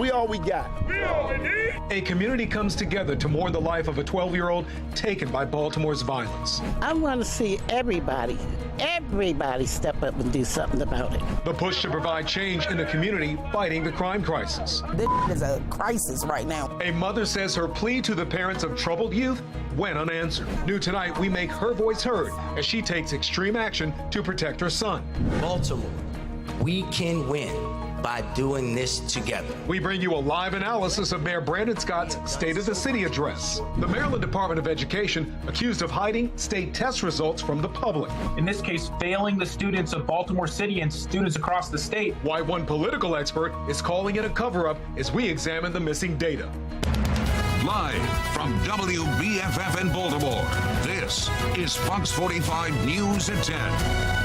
We all we got. A community comes together to mourn the life of a 12-year-old taken by Baltimore's violence. I want to see everybody step up and do something about it. The push to provide change in a community fighting the crime crisis. This is a crisis right now. A mother says her plea to the parents of troubled youth went unanswered. New tonight, we make her voice heard as she takes extreme action to protect her son. Baltimore, we can win by doing this together. We bring you a live analysis of Mayor Brandon Scott's State of the City address. The Maryland Department of Education accused of hiding state test results from the public. In this case, failing the students of Baltimore City and students across the state. Why one political expert is calling it a cover-up as we examine the missing data. Live from WBFF in Baltimore, this is Fox 45 News at 10.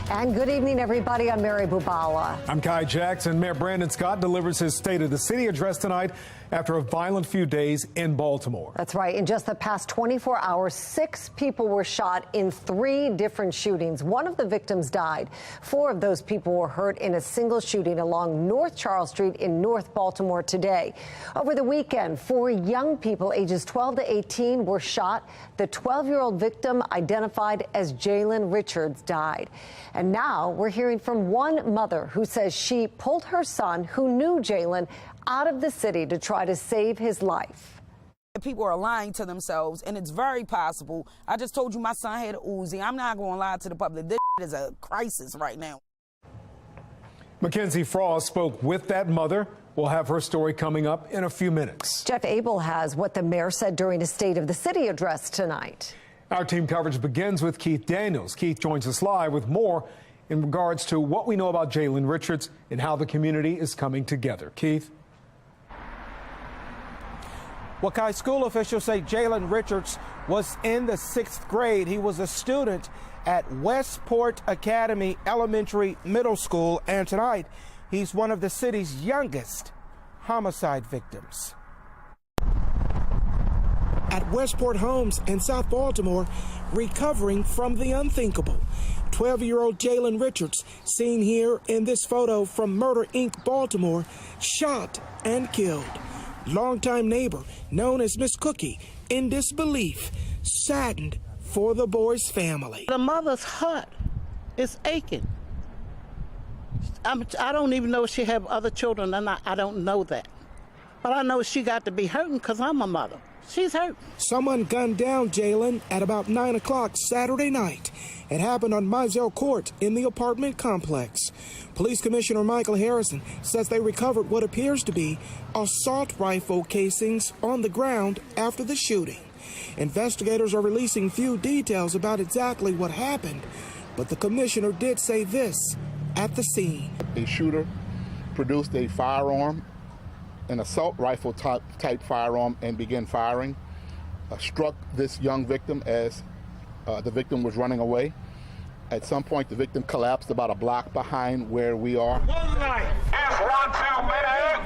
And good evening, everybody. I'm Mary Bubala. I'm Kai Jackson. Mayor Brandon Scott delivers his State of the City address tonight after a violent few days in Baltimore. That's right. In just the past 24 hours, 6 people were shot in 3 different shootings. One of the victims died. 4 of those people were hurt in a single shooting along North Charles Street in North Baltimore today. Over the weekend, 4 young people ages 12 to 18 were shot. The 12-year-old victim, identified as Jalen Richards, died. And now we're hearing from one mother who says she pulled her son, who knew Jalen, out of the city to try to save his life. People are lying to themselves, and it's very possible. I just told you my son had an Uzi. I'm not going to lie to the public. This is a crisis right now. Mackenzie Frost spoke with that mother. We'll have her story coming up in a few minutes. Jeff Abel has what the mayor said during his State of the City address tonight. Our team coverage begins with Keith Daniels. Keith joins us live with more in regards to what we know about Jalen Richards and how the community is coming together. Keith? Well, Kai, school officials say Jalen Richards was in the 6th grade. He was a student at Westport Academy Elementary Middle School, and tonight he's one of the city's youngest homicide victims. At Westport Homes in South Baltimore, recovering from the unthinkable. 12-year-old Jalen Richards, seen here in this photo from Murder, Inc. Baltimore, shot and killed. Longtime neighbor, known as Miss Cookie, in disbelief, saddened for the boy's family. The mother's heart is aching. I don't even know if she have other children or not. I don't know that. But I know she got to be hurting because I'm a mother. She's hurt. Someone gunned down Jalen at about 9 o'clock Saturday night. It happened on Mizell Court in the apartment complex. Police Commissioner Michael Harrison says they recovered what appears to be assault rifle casings on the ground after the shooting. Investigators are releasing few details about exactly what happened, but the commissioner did say this at the scene. A shooter produced a firearm, an assault rifle type firearm, and began firing. Struck this young victim as the victim was running away. At some point, the victim collapsed about a block behind where we are.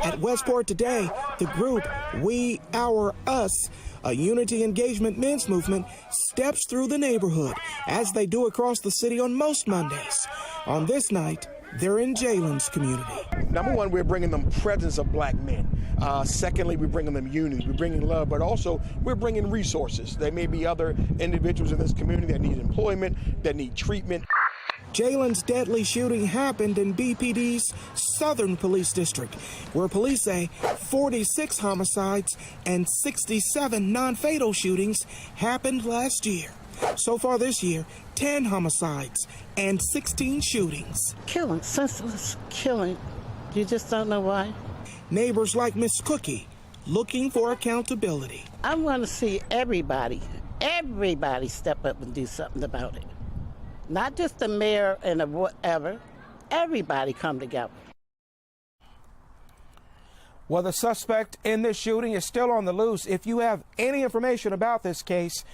At Westport today, the group We, Our, Us, a unity engagement men's movement, steps through the neighborhood, as they do across the city on most Mondays. On this night, they're in Jalen's community. Number one, we're bringing them presence of black men. Secondly, we're bringing them unity, we're bringing love, but also we're bringing resources. There may be other individuals in this community that need employment, that need treatment. Jalen's deadly shooting happened in BPD's Southern Police District, where police say 46 homicides and 67 non-fatal shootings happened last year. So far this year, 10 homicides and 16 shootings. Killing, senseless killing. You just don't know why. Neighbors like Miss Cookie looking for accountability. I want to see everybody step up and do something about it. Not just the mayor and whatever. Everybody come together. Well, the suspect in this shooting is still on the loose. If you have any information about this case,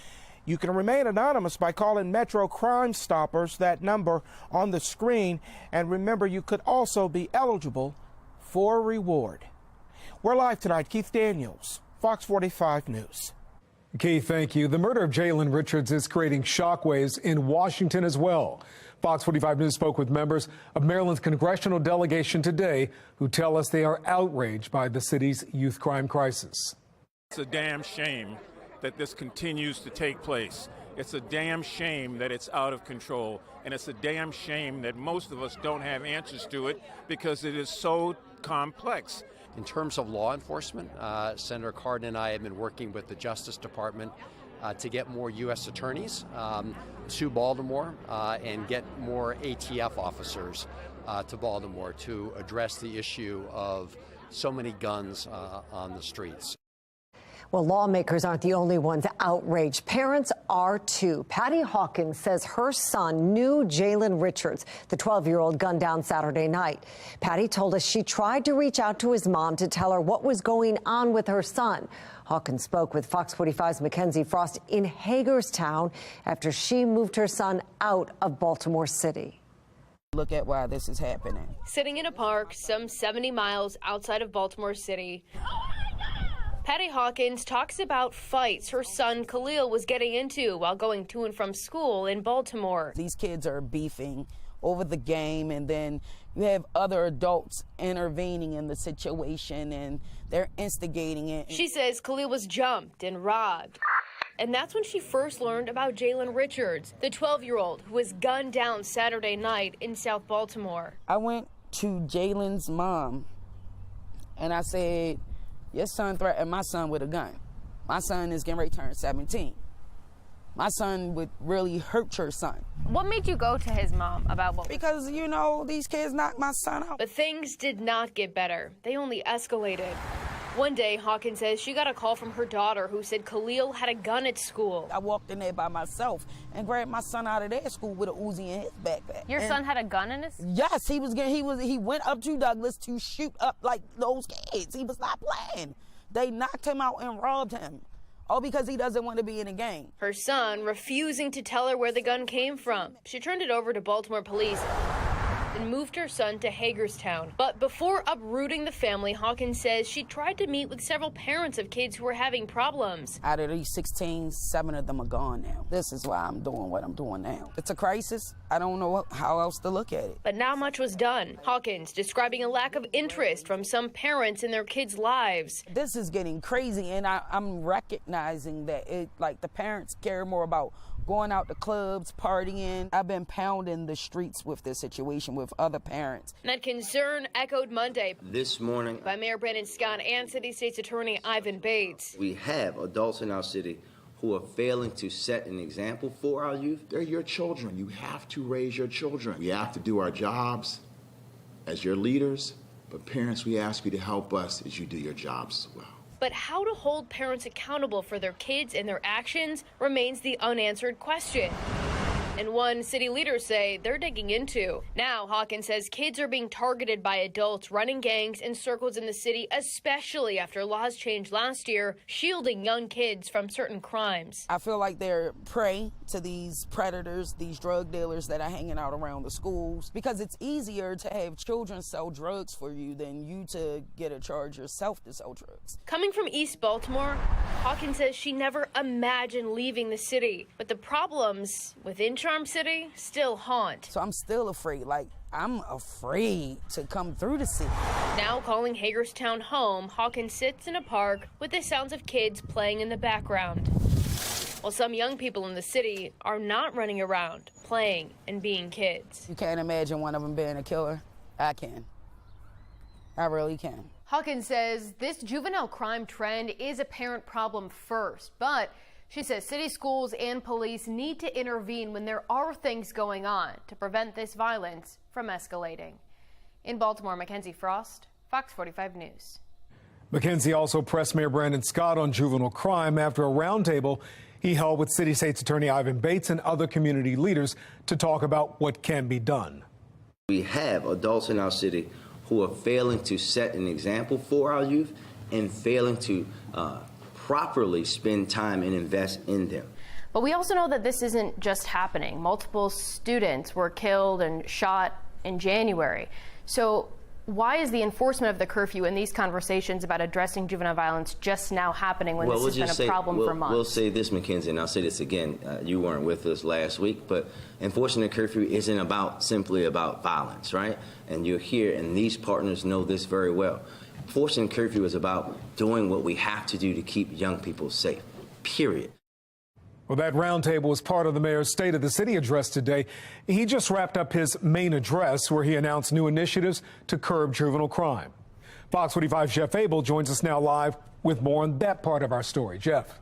you can remain anonymous by calling Metro Crime Stoppers, that number on the screen. And remember, you could also be eligible for a reward. We're live tonight. Keith Daniels, Fox 45 News. Keith, thank you. The murder of Jalen Richards is creating shockwaves in Washington as well. Fox 45 News spoke with members of Maryland's congressional delegation today who tell us they are outraged by the city's youth crime crisis. It's a damn shame that this continues to take place. It's a damn shame that it's out of control. And it's a damn shame that most of us don't have answers to it because it is so complex. In terms of law enforcement, Senator Cardin and I have been working with the Justice Department to get more U.S. attorneys to Baltimore and get more ATF officers to Baltimore to address the issue of so many guns on the streets. Well, lawmakers aren't the only ones outraged. Parents are too. Patty Hawkins says her son knew Jalen Richards, the 12-year-old gunned down Saturday night. Patty told us she tried to reach out to his mom to tell her what was going on with her son. Hawkins spoke with Fox 45's Mackenzie Frost in Hagerstown after she moved her son out of Baltimore City. Look at why this is happening. Sitting in a park some 70 miles outside of Baltimore City, Patty Hawkins talks about fights her son Khalil was getting into while going to and from school in Baltimore. These kids are beefing over the game, and then you have other adults intervening in the situation, and they're instigating it. She says Khalil was jumped and robbed. And that's when she first learned about Jalen Richards, the 12-year-old who was gunned down Saturday night in South Baltimore. I went to Jalen's mom, and I said, your son threatened my son with a gun. My son is getting ready to turn 17. My son would really hurt your son. What made you go to his mom about what? Because, you know, these kids knocked my son out. But things did not get better. They only escalated. One day, Hawkins says she got a call from her daughter who said Khalil had a gun at school. I walked in there by myself and grabbed my son out of their school with an Uzi in his backpack. Your son had a gun in his? Yes, he went up to Douglas to shoot up like those kids. He was not playing. They knocked him out and robbed him. All because he doesn't want to be in a gang. Her son refusing to tell her where the gun came from. She turned it over to Baltimore police and moved her son to Hagerstown. But before uprooting the family, Hawkins says she tried to meet with several parents of kids who were having problems. Out of these 16, 7 of them are gone now. This is why I'm doing what I'm doing now. It's a crisis. I don't know how else to look at it. But not much was done. Hawkins describing a lack of interest from some parents in their kids' lives. This is getting crazy, and I'm recognizing that the parents care more about going out to clubs, partying. I've been pounding the streets with this situation with other parents. That concern echoed Monday This morning, by Mayor Brandon Scott and City State's Attorney Ivan Bates. we have adults in our city who are failing to set an example for our youth. They're your children. You have to raise your children. We have to do our jobs as your leaders, but parents, we ask you to help us as you do your jobs as well. But how to hold parents accountable for their kids and their actions remains the unanswered question. And one city leaders say they're digging into. Now, Hawkins says kids are being targeted by adults running gangs in circles in the city, especially after laws changed last year, shielding young kids from certain crimes. I feel like they're prey to these predators, these drug dealers that are hanging out around the schools, because it's easier to have children sell drugs for you than you to get a charge yourself to sell drugs. Coming from East Baltimore, Hawkins says she never imagined leaving the city, but the problems within Charm City still haunt. So I'm still afraid. I'm afraid to come through the city. Now calling Hagerstown home, Hawkins sits in a park with the sounds of kids playing in the background. While some young people in the city are not running around, playing and being kids. You can't imagine one of them being a killer. I can. I really can. Hawkins says this juvenile crime trend is a parent problem first, but she says city schools and police need to intervene when there are things going on to prevent this violence from escalating. In Baltimore, Mackenzie Frost, Fox 45 News. Mackenzie also pressed Mayor Brandon Scott on juvenile crime after a roundtable he held with City State's Attorney Ivan Bates and other community leaders to talk about what can be done. We have adults in our city who are failing to set an example for our youth and failing to properly spend time and invest in them. But we also know that this isn't just happening. Multiple students were killed and shot in January. So Why is the enforcement of the curfew and these conversations about addressing juvenile violence just now happening when this has been a problem for months? We'll say this, Mackenzie, and I'll say this again. You weren't with us last week, but enforcing the curfew isn't simply about violence, right? And you're here, and these partners know this very well. Enforcing curfew is about doing what we have to do to keep young people safe, period. Well, that roundtable was part of the mayor's State of the City address today. He just wrapped up his main address where he announced new initiatives to curb juvenile crime. Fox 45's Jeff Abel joins us now live with more on that part of our story. Jeff.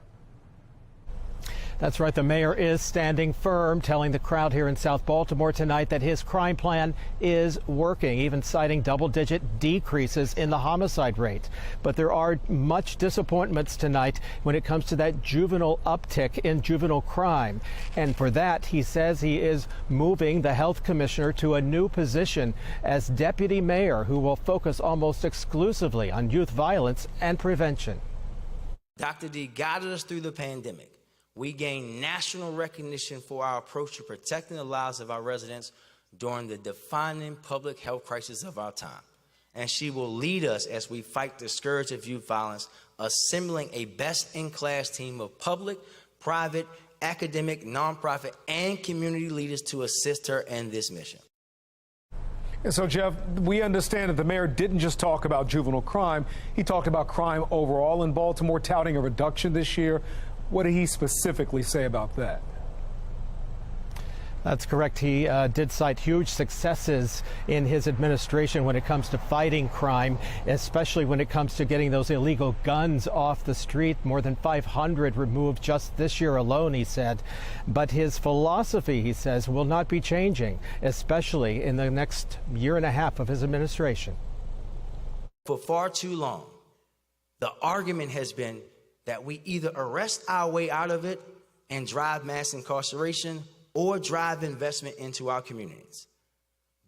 That's right. The mayor is standing firm, telling the crowd here in South Baltimore tonight that his crime plan is working, even citing double-digit decreases in the homicide rate. But there are much disappointments tonight when it comes to that juvenile uptick in juvenile crime. And for that, he says he is moving the health commissioner to a new position as deputy mayor who will focus almost exclusively on youth violence and prevention. Dr. D guided us through the pandemic. We gained national recognition for our approach to protecting the lives of our residents during the defining public health crisis of our time. And she will lead us as we fight the scourge of youth violence, assembling a best-in-class team of public, private, academic, nonprofit, and community leaders to assist her in this mission. And so, Jeff, we understand that the mayor didn't just talk about juvenile crime. He talked about crime overall in Baltimore, touting a reduction this year. What did he specifically say about that? That's correct. He did cite huge successes in his administration when it comes to fighting crime, especially when it comes to getting those illegal guns off the street. More than 500 removed just this year alone, he said. But his philosophy, he says, will not be changing, especially in the next year and a half of his administration. For far too long, the argument has been that we either arrest our way out of it and drive mass incarceration or drive investment into our communities.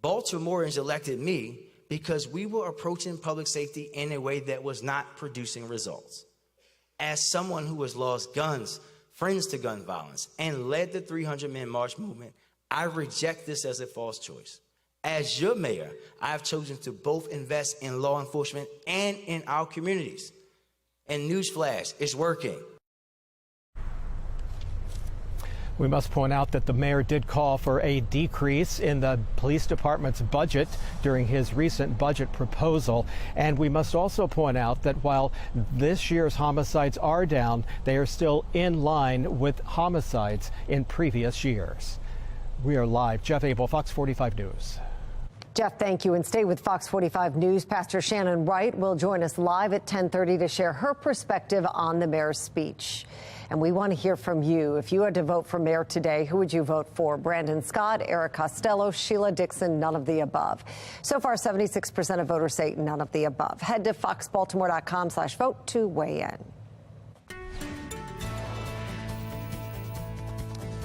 Baltimoreans elected me because we were approaching public safety in a way that was not producing results. As someone who has lost guns, friends to gun violence, and led the 300-man march movement, I reject this as a false choice. As your mayor, I have chosen to both invest in law enforcement and in our communities. And newsflash, it's working. We must point out that the mayor did call for a decrease in the police department's budget during his recent budget proposal. And we must also point out that while this year's homicides are down, they are still in line with homicides in previous years. We are live. Jeff Abel, Fox 45 News. Jeff, thank you. And stay with Fox 45 News. Pastor Shannon Wright will join us live at 10:30 to share her perspective on the mayor's speech. And we want to hear from you. If you had to vote for mayor today, who would you vote for? Brandon Scott, Eric Costello, Sheila Dixon, none of the above. So far, 76% of voters say none of the above. Head to foxbaltimore.com/vote to weigh in.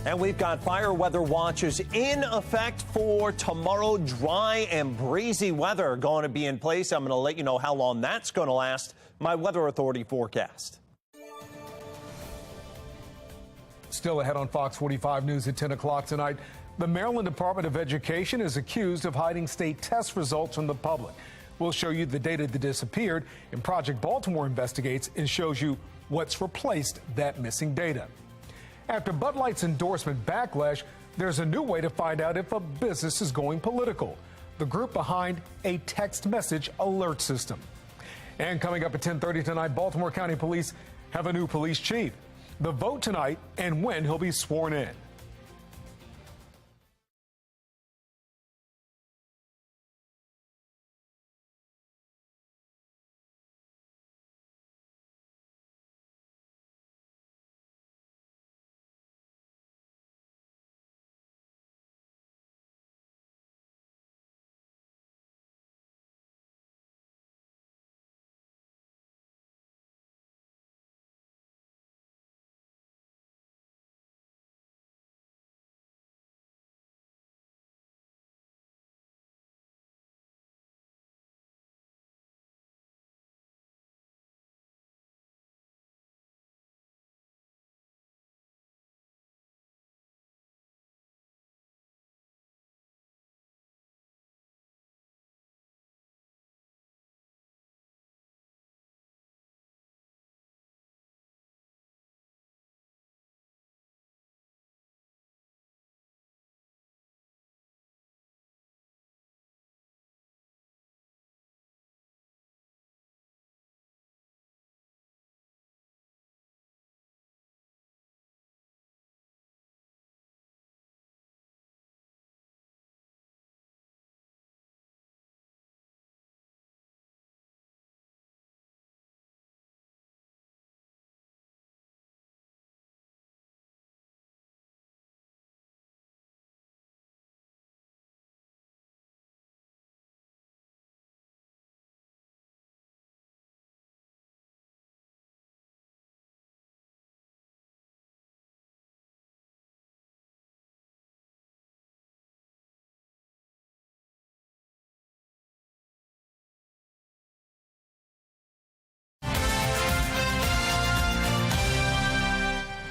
And we've got fire weather watches in effect for tomorrow. Dry and breezy weather going to be in place. I'm going to let you know how long that's going to last. My Weather Authority forecast. Still ahead on Fox 45 News at 10 o'clock tonight. The Maryland Department of Education is accused of hiding state test results from the public. We'll show you the data that disappeared, and Project Baltimore investigates and shows you what's replaced that missing data. After Bud Light's endorsement backlash, there's a new way to find out if a business is going political. The group behind a text message alert system. And coming up at 10:30 tonight, Baltimore County Police have a new police chief. The vote tonight and when he'll be sworn in.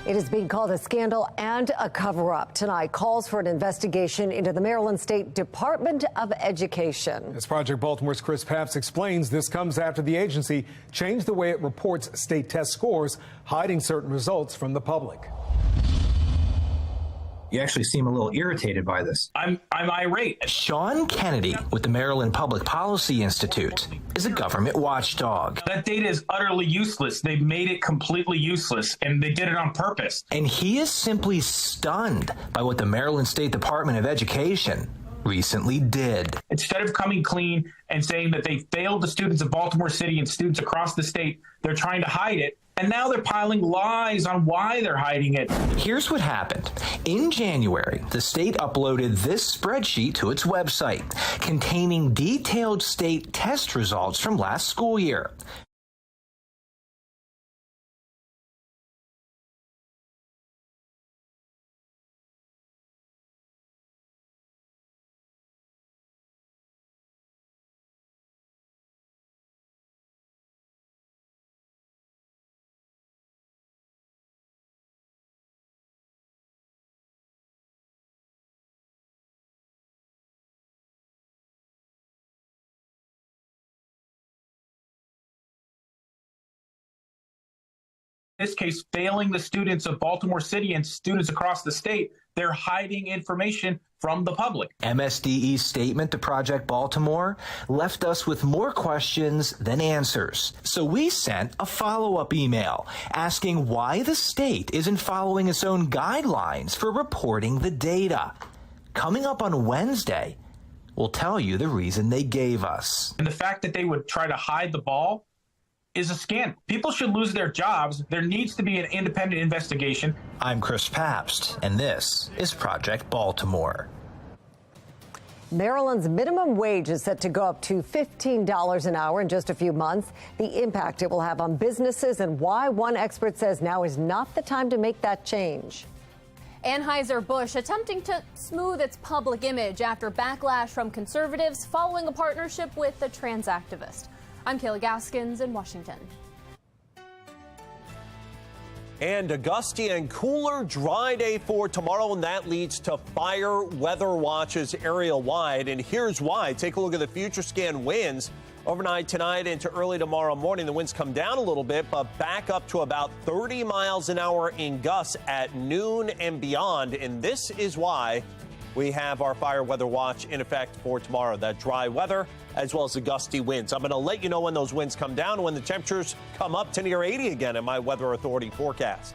It is being called a scandal and a cover-up. Tonight, calls for an investigation into the Maryland State Department of Education. As Project Baltimore's Chris Papst explains, this comes after the agency changed the way it reports state test scores, hiding certain results from the public. You actually seem a little irritated by this. I'm irate. Sean Kennedy with the Maryland Public Policy Institute is a government watchdog. That data is utterly useless. They made it completely useless, and they did it on purpose. And he is simply stunned by what the Maryland State Department of Education recently did. Instead of coming clean and saying that they failed the students of Baltimore City and students across the state, they're trying to hide it. And now they're piling lies on why they're hiding it. Here's what happened. In January, the state uploaded this spreadsheet to its website containing detailed state test results from last school year. In this case, failing the students of Baltimore City and students across the state, they're hiding information from the public. MSDE's statement to Project Baltimore left us with more questions than answers. So we sent a follow-up email asking why the state isn't following its own guidelines for reporting the data. Coming up on Wednesday, we'll tell you the reason they gave us. And the fact that they would try to hide the ball is a scandal. People should lose their jobs. There needs to be an independent investigation. I'm Chris Papst, and this is Project Baltimore. Maryland's minimum wage is set to go up to $15 an hour in just a few months. The impact it will have on businesses and why one expert says now is not the time to make that change. Anheuser-Busch attempting to smooth its public image after backlash from conservatives following a partnership with a trans activist. I'm Kayla Gaskins in Washington. And a gusty and cooler dry day for tomorrow, and that leads to fire weather watches area-wide. And here's why. Take a look at the future scan winds. Overnight tonight into early tomorrow morning, the winds come down a little bit, but back up to about 30 miles an hour in gusts at noon and beyond. And this is why we have our fire weather watch in effect for tomorrow. That dry weather as well as the gusty winds. I'm going to let you know when those winds come down and when the temperatures come up to near 80 again in my Weather Authority forecast.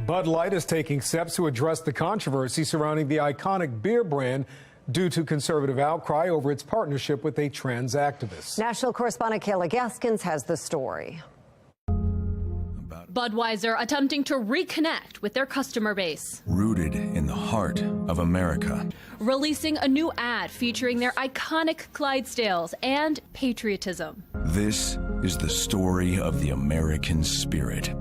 Bud Light is taking steps to address the controversy surrounding the iconic beer brand due to conservative outcry over its partnership with a trans activist. National correspondent Kayla Gaskins has the story. Budweiser attempting to reconnect with their customer base. Rooted in the heart of America. Releasing a new ad featuring their iconic Clydesdales and patriotism. This is the story of the American spirit.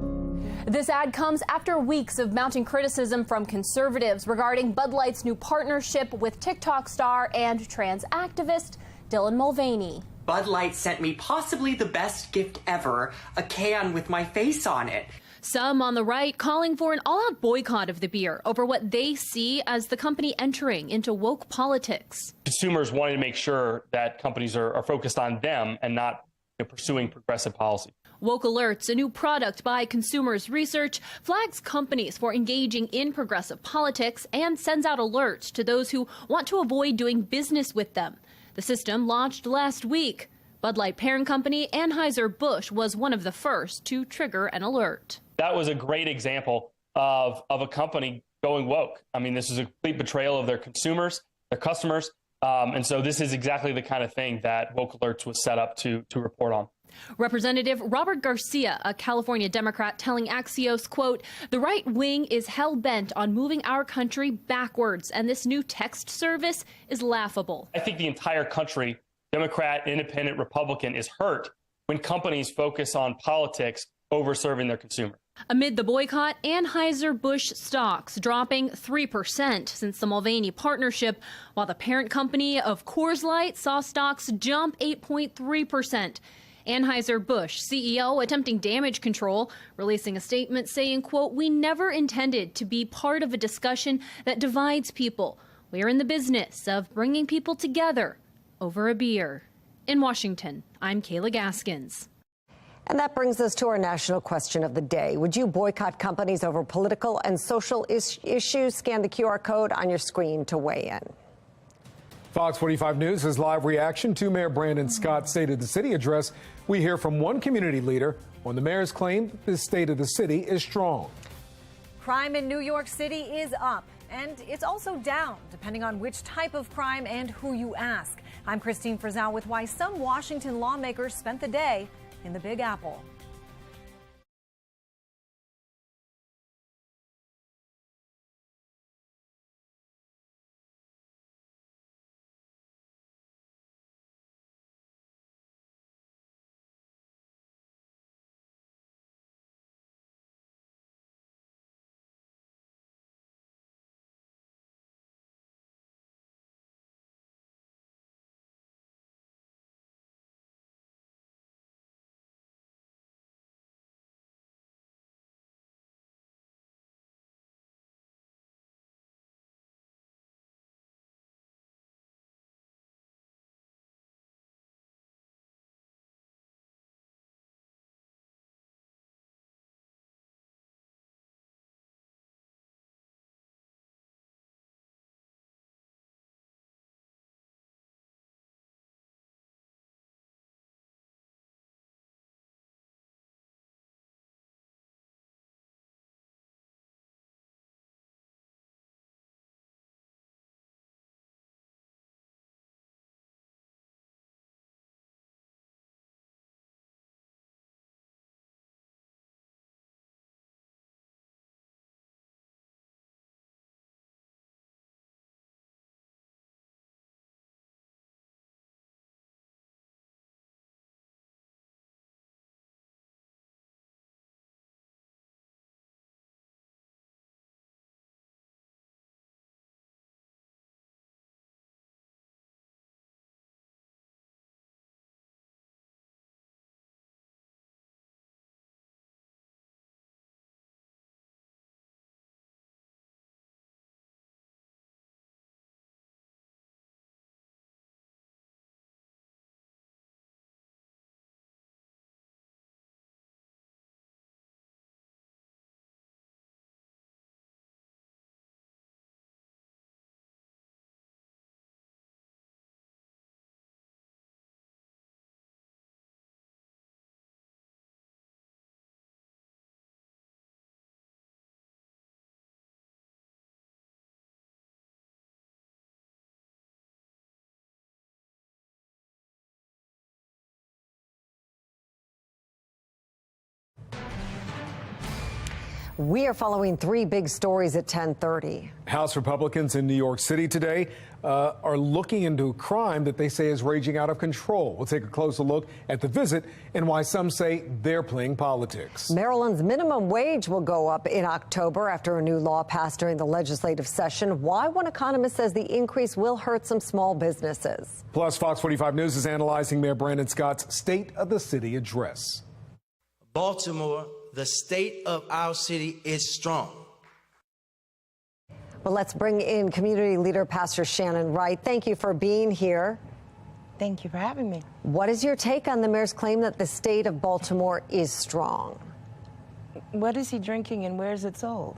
This ad comes after weeks of mounting criticism from conservatives regarding Bud Light's new partnership with TikTok star and trans activist Dylan Mulvaney. Bud Light sent me possibly the best gift ever, a can with my face on it. Some on the right calling for an all-out boycott of the beer over what they see as the company entering into woke politics. Consumers wanting to make sure that companies are focused on them and not pursuing progressive policy. Woke Alerts, a new product by Consumers Research, flags companies for engaging in progressive politics and sends out alerts to those who want to avoid doing business with them. The system launched last week. Bud Light parent company Anheuser-Busch was one of the first to trigger an alert. That was a great example of a company going woke. I mean, this is a complete betrayal of their consumers, their customers. And so this is exactly the kind of thing that Woke Alerts was set up to report on. Representative Robert Garcia, a California Democrat, telling Axios, quote, "The right wing is hell-bent on moving our country backwards, and this new text service is laughable." I think the entire country, Democrat, Independent, Republican, is hurt when companies focus on politics over serving their consumer. Amid the boycott, Anheuser-Busch stocks dropping 3% since the Mulvaney partnership, while the parent company of Coors Light saw stocks jump 8.3%. Anheuser-Busch CEO attempting damage control, releasing a statement saying, quote, "We never intended to be part of a discussion that divides people. We are in the business of bringing people together over a beer." In Washington, I'm Kayla Gaskins. And that brings us to our national question of the day. Would you boycott companies over political and social issues? Scan the QR code on your screen to weigh in. Fox 45 News has live reaction to Mayor Brandon Scott's State of the City address. We hear from one community leader on the mayor's claim that the state of the city is strong. Crime in New York City is up, and it's also down, depending on which type of crime and who you ask. I'm Christine Frizzell with why some Washington lawmakers spent the day in the Big Apple. We are following three big stories at 10:30. House Republicans in New York City today are looking into a crime that they say is raging out of control. We'll take a closer look at the visit and why some say they're playing politics. Maryland's minimum wage will go up in October after a new law passed during the legislative session. Why one economist says the increase will hurt some small businesses. Plus, Fox 45 News is analyzing Mayor Brandon Scott's State of the City address. Baltimore, the state of our city is strong. Well, let's bring in community leader Pastor Shannon Wright. Thank you for being here. Thank you for having me. What is your take on the mayor's claim that the state of Baltimore is strong? What is he drinking and where is it sold?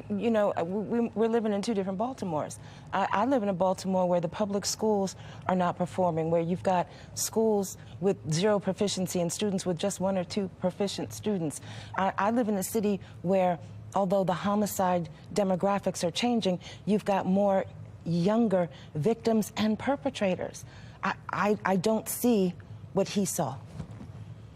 You know, we're living in two different Baltimores. I live in a Baltimore where the public schools are not performing, where you've got schools with zero proficiency and students with just 1 or 2 proficient students. I live in a city where, although the homicide demographics are changing, you've got more younger victims and perpetrators. I don't see what he saw.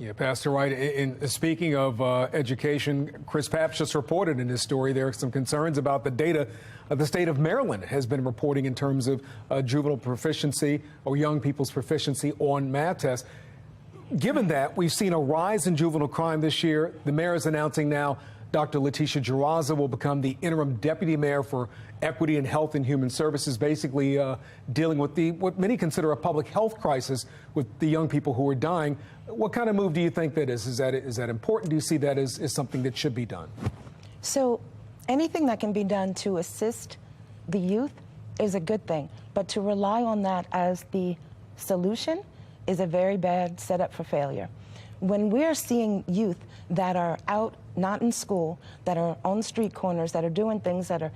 Yeah, Pastor Wright, in speaking of education, Chris Papps just reported in his story there are some concerns about the data the state of Maryland has been reporting in terms of juvenile proficiency or young people's proficiency on math tests. Given that, we've seen a rise in juvenile crime this year. The mayor is announcing now Dr. Letitia Jaraza will become the interim deputy mayor for Equity and Health and Human Services, basically dealing with what many consider a public health crisis with the young people who are dying. What kind of move do you think that is? Is that important? Do you see that as something that should be done? So anything that can be done to assist the youth is a good thing, but to rely on that as the solution is a very bad setup for failure. When we're seeing youth that are out, not in school, that are on street corners, that are doing things, that are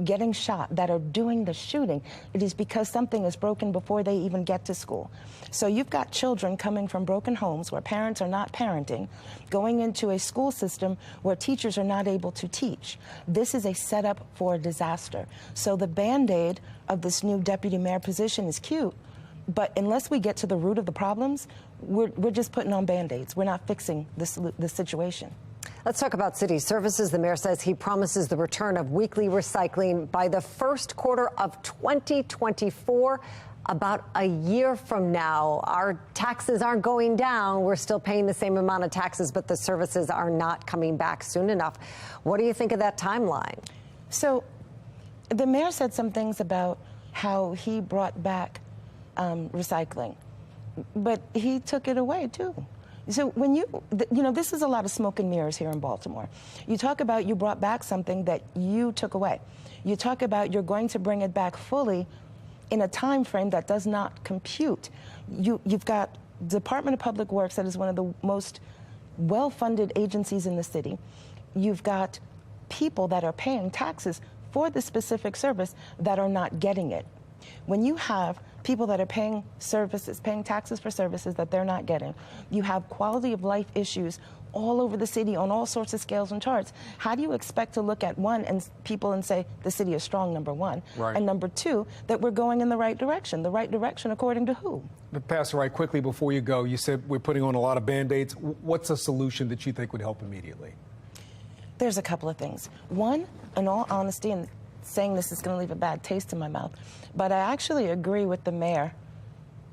getting shot, that are doing the shooting, it is because something is broken before they even get to school. So you've got children coming from broken homes where parents are not parenting, going into a school system where teachers are not able to teach. This is a setup for a disaster. So the Band-Aid of this new deputy mayor position is cute, but unless we get to the root of the problems, we're just putting on Band-Aids. We're not fixing the situation. Let's talk about city services. The mayor says he promises the return of weekly recycling by the first quarter of 2024, about a year from now. Our taxes aren't going down. We're still paying the same amount of taxes, but the services are not coming back soon enough. What do you think of that timeline? So the mayor said some things about how he brought back recycling, but he took it away too. So when you know, this is a lot of smoke and mirrors here in Baltimore. You talk about you brought back something that you took away. You talk about you're going to bring it back fully in a time frame that does not compute. You've got Department of Public Works, that is one of the most well-funded agencies in the city. You've got people that are paying taxes for the specific service that are not getting it. When you have people that are paying taxes for services that they're not getting, you have quality of life issues all over the city on all sorts of scales and charts. How do you expect to look at people and say the city is strong, number one, right, and number two, that we're going in the right direction? The right direction according to who? But Pastor Wright, quickly before you go, you said we're putting on a lot of Band-Aids. What's a solution that you think would help immediately? There's a couple of things. One, in all honesty, and saying this is going to leave a bad taste in my mouth, but I actually agree with the mayor,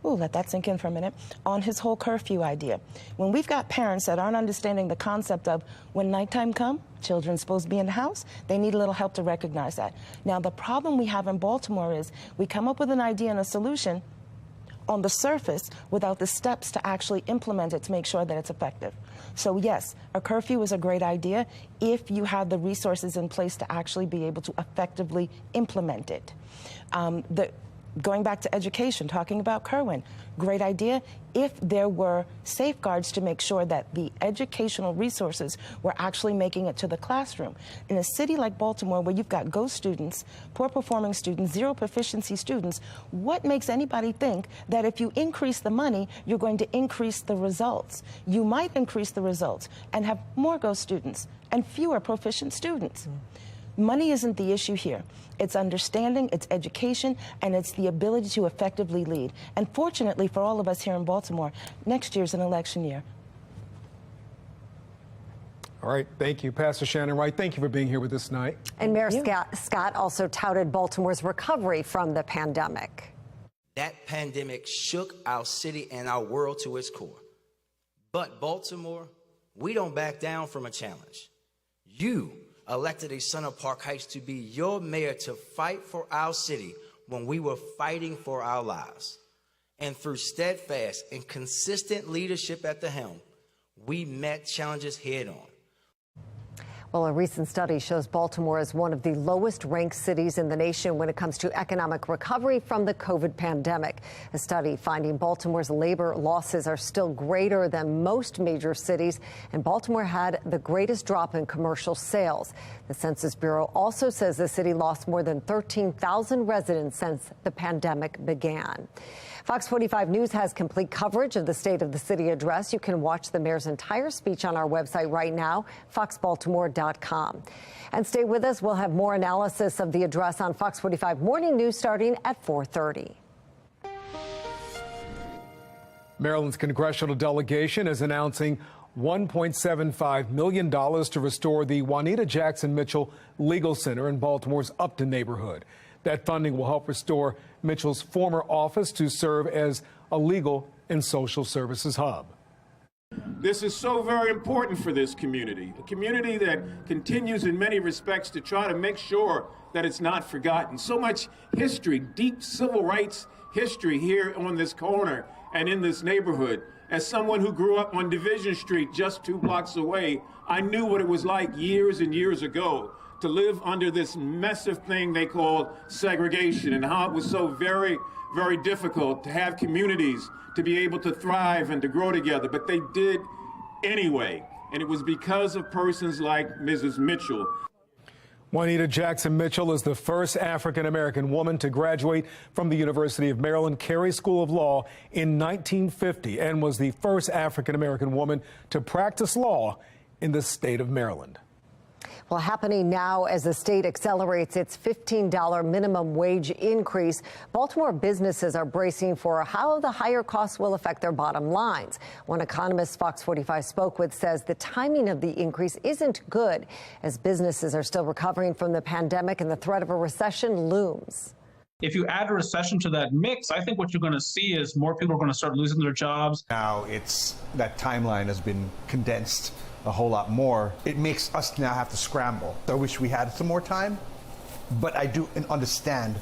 let that sink in for a minute, on his whole curfew idea. When we've got parents that aren't understanding the concept of when nighttime comes, children are supposed to be in the house, they need a little help to recognize that. Now, the problem we have in Baltimore is we come up with an idea and a solution on the surface without the steps to actually implement it to make sure that it's effective. So yes, a curfew is a great idea if you have the resources in place to actually be able to effectively implement it. Going back to education, talking about Kerwin, great idea if there were safeguards to make sure that the educational resources were actually making it to the classroom. In a city like Baltimore, where you've got ghost students, poor performing students, zero proficiency students, what makes anybody think that if you increase the money, you're going to increase the results? You might increase the results and have more ghost students and fewer proficient students. Money isn't the issue here. It's understanding, it's education, and it's the ability to effectively lead. And fortunately for all of us here in Baltimore, next year's an election year. All right. Thank you, Pastor Shannon Wright. Thank you for being here with us tonight. And Mayor Scott also touted Baltimore's recovery from the pandemic. That pandemic shook our city and our world to its core. But Baltimore, we don't back down from a challenge. You elected a son of Park Heights to be your mayor to fight for our city when we were fighting for our lives. And through steadfast and consistent leadership at the helm, we met challenges head on. Well, a recent study shows Baltimore is one of the lowest ranked cities in the nation when it comes to economic recovery from the COVID pandemic. A study finding Baltimore's labor losses are still greater than most major cities, and Baltimore had the greatest drop in commercial sales. The Census Bureau also says the city lost more than 13,000 residents since the pandemic began. Fox 45 News has complete coverage of the State of the City address. You can watch the mayor's entire speech on our website right now, foxbaltimore.com. And stay with us. We'll have more analysis of the address on Fox 45 Morning News starting at 4:30. Maryland's congressional delegation is announcing $1.75 million to restore the Juanita Jackson Mitchell Legal Center in Baltimore's Upton neighborhood. That funding will help restore Mitchell's former office to serve as a legal and social services hub. This is so very important for this community, a community that continues in many respects to try to make sure that it's not forgotten. So much history, deep civil rights history here on this corner and in this neighborhood. As someone who grew up on Division Street just 2 blocks away, I knew what it was like years and years ago to live under this massive thing they called segregation, and how it was so very, very difficult to have communities to be able to thrive and to grow together. But they did anyway, and it was because of persons like Mrs. Mitchell. Juanita Jackson Mitchell is the first African-American woman to graduate from the University of Maryland Carey School of Law in 1950 and was the first African-American woman to practice law in the state of Maryland. Well, happening now as the state accelerates its $15 minimum wage increase, Baltimore businesses are bracing for how the higher costs will affect their bottom lines. One economist Fox 45 spoke with says the timing of the increase isn't good as businesses are still recovering from the pandemic and the threat of a recession looms. If you add a recession to that mix, I think what you're going to see is more people are going to start losing their jobs. Now it's that timeline has been condensed a whole lot more. It makes us now have to scramble. I wish we had some more time, but I do understand.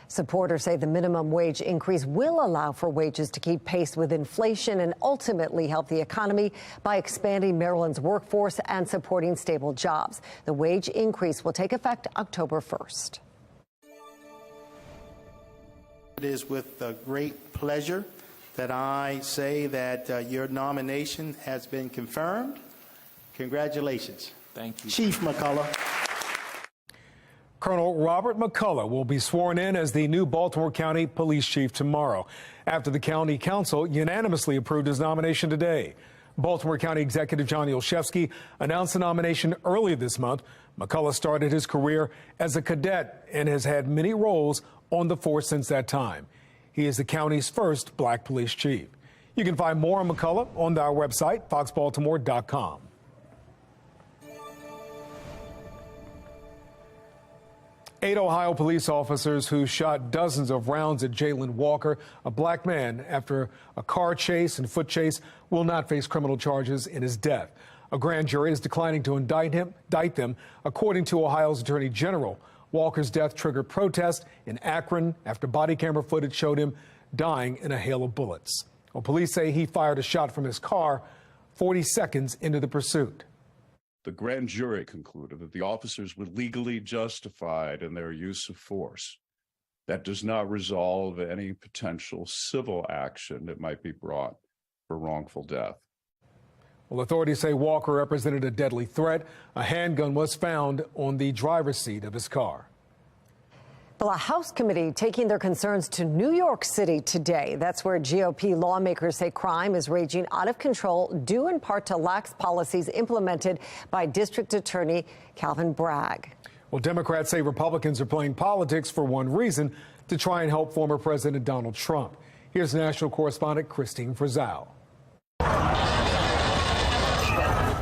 Supporters say the minimum wage increase will allow for wages to keep pace with inflation and ultimately help the economy by expanding Maryland's workforce and supporting stable jobs. The wage increase will take effect October 1st. It is with great pleasure that I say that your nomination has been confirmed. Congratulations. Thank you. Chief McCullough. Colonel Robert McCullough will be sworn in as the new Baltimore County Police Chief tomorrow, after the County Council unanimously approved his nomination today. Baltimore County Executive John Olszewski announced the nomination earlier this month. McCullough started his career as a cadet and has had many roles on the force since that time. He is the county's first black police chief. You can find more on McCullough on our website, foxbaltimore.com. 8 Ohio police officers who shot dozens of rounds at Jalen Walker, a black man, after a car chase and foot chase, will not face criminal charges in his death. A grand jury is declining to indict them, according to Ohio's Attorney General. Walker's death triggered protest in Akron after body camera footage showed him dying in a hail of bullets. Well, police say he fired a shot from his car 40 seconds into the pursuit. The grand jury concluded that the officers were legally justified in their use of force. That does not resolve any potential civil action that might be brought for wrongful death. Well, authorities say Walker represented a deadly threat. A handgun was found on the driver's seat of his car. Well, a House committee taking their concerns to New York City today. That's where GOP lawmakers say crime is raging out of control, due in part to lax policies implemented by District Attorney Calvin Bragg. Well, Democrats say Republicans are playing politics for one reason, to try and help former President Donald Trump. Here's national correspondent Christine Frizzell.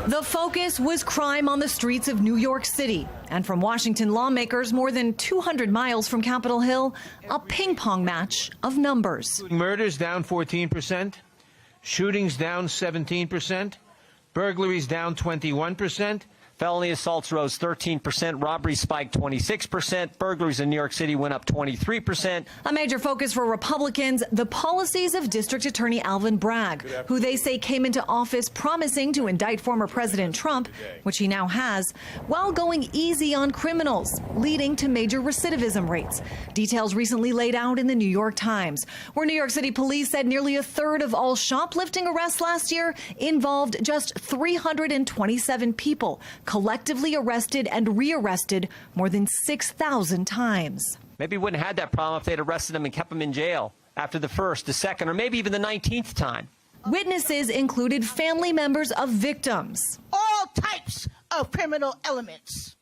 The focus was crime on the streets of New York City. And from Washington lawmakers more than 200 miles from Capitol Hill, a ping pong match of numbers. Murders down 14%, shootings down 17%, burglaries down 21%. Felony assaults rose 13%, robberies spiked 26%, burglaries in New York City went up 23%. A major focus for Republicans, the policies of District Attorney Alvin Bragg, who they say came into office promising to indict former President Trump, which he now has, while going easy on criminals, leading to major recidivism rates. Details recently laid out in the New York Times, where New York City police said nearly a third of all shoplifting arrests last year involved just 327 people, collectively arrested and rearrested more than 6,000 times. Maybe we wouldn't have had that problem if they'd arrested him and kept him in jail after the first, the second, or maybe even the 19th time. Witnesses included family members of victims. All types of criminal elements.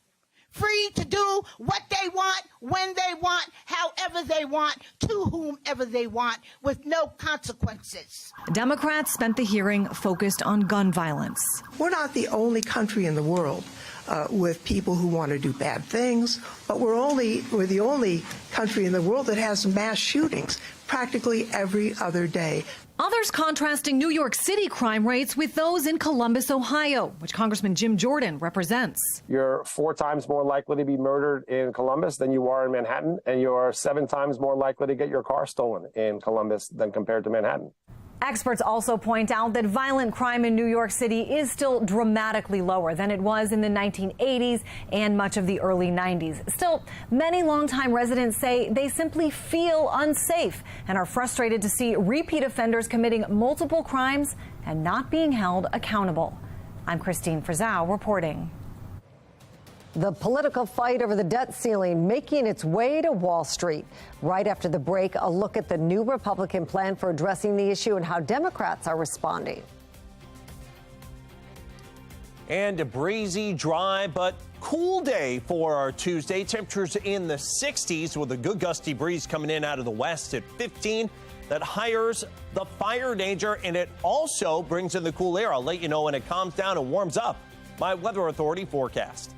Free to do what they want, when they want, however they want, to whomever they want, with no consequences. Democrats spent the hearing focused on gun violence. We're not the only country in the world with people who want to do bad things, but we're the only country in the world that has mass shootings practically every other day. Others contrasting New York City crime rates with those in Columbus, Ohio, which Congressman Jim Jordan represents. You're 4 times more likely to be murdered in Columbus than you are in Manhattan, and you're 7 times more likely to get your car stolen in Columbus than compared to Manhattan. Experts also point out that violent crime in New York City is still dramatically lower than it was in the 1980s and much of the early 90s. Still, many longtime residents say they simply feel unsafe and are frustrated to see repeat offenders committing multiple crimes and not being held accountable. I'm Christine Frizzau reporting. The political fight over the debt ceiling making its way to Wall Street. Right after the break, a look at the new Republican plan for addressing the issue and how Democrats are responding. And a breezy, dry, but cool day for our Tuesday. Temperatures in the 60s with a good gusty breeze coming in out of the west at 15. That higher the fire danger, and it also brings in the cool air. I'll let you know when it calms down and warms up. My Weather Authority forecast.